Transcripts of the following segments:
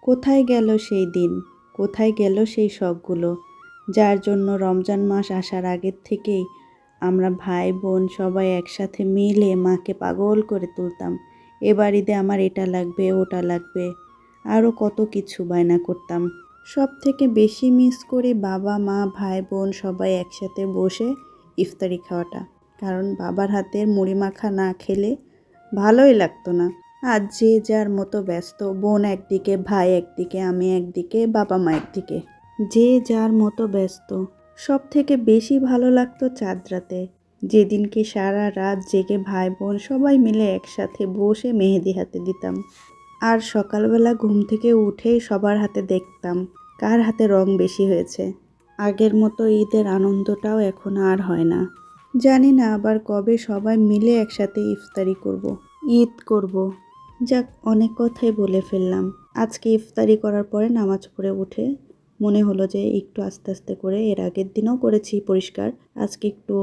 কোথায় গেল সেই দিন, কোথায় গেল সেই শখগুলো, যার জন্য রমজান মাস আসার আগের থেকেই আমরা ভাই বোন সবাই একসাথে মিলে মাকে পাগল করে তুলতাম। এবার ঈদে আমার এটা লাগবে, ওটা লাগবে, আরও কত কিছু বায়না করতাম। সব থেকে বেশি মিস করি বাবা মা ভাই বোন সবাই একসাথে বসে ইফতারি খাওয়াটা, কারণ বাবার হাতের মুড়ি মাখা না খেলে ভালোই লাগতো না। আজ যে যার মতো ব্যস্ত, বোন একদিকে, ভাই একদিকে, আমি একদিকে, বাবা মা একদিকে, যে যার মতো ব্যস্ত। সব থেকে বেশি ভালো লাগতো চাঁদ রাতে, যেদিনকে সারা রাত জেগে ভাই বোন সবাই মিলে একসাথে বসে মেহেদি হাতে দিতাম। আর সকালবেলা ঘুম থেকে উঠেই সবার হাতে দেখতাম কার হাতে রং বেশি হয়েছে। আগের মতো ঈদের আনন্দটাও এখন আর হয় না। জানি না আবার কবে সবাই মিলে একসাথে ইফতারি করব, ঈদ করব। যাক, অনেক কথাই বলে ফেললাম। আজকে ইফতারি করার পরে নামাজ পড়ে উঠে মনে হলো যে একটু আস্তে আস্তে করে, এর আগের দিনও করেছি পরিষ্কার, আজকে একটু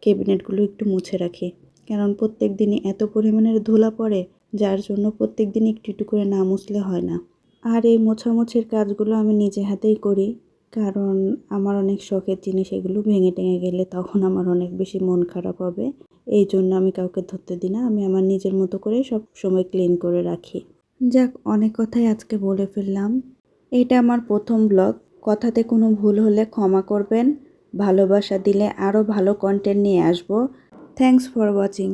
ক্যাবিনেটগুলো একটু মুছে রাখি। কারণ প্রত্যেক দিনই এত পরিমাণের ধুলা পড়ে, যার জন্য প্রত্যেক দিন একটু একটু করে না মুছলে হয় না। আর এই মোছামুছির কাজগুলো আমি নিজে হাতেই করি, কারণ আমার অনেক শখের জিনিস, এগুলো ভেঙে টেঙে গেলে তখন আমার অনেক বেশি মন খারাপ হবে। এই জন্য আমি কাউকে ধরতে দিই না, আমি আমার নিজের মতো করে সব সময় ক্লিন করে রাখি। যাক, অনেক কথাই আজকে বলে ফেললাম। এটা আমার প্রথম ব্লগ, কথাতে কোনো ভুল হলে ক্ষমা করবেন। ভালোবাসা দিলে আরও ভালো কন্টেন্ট নিয়ে আসবো। Thanks for watching.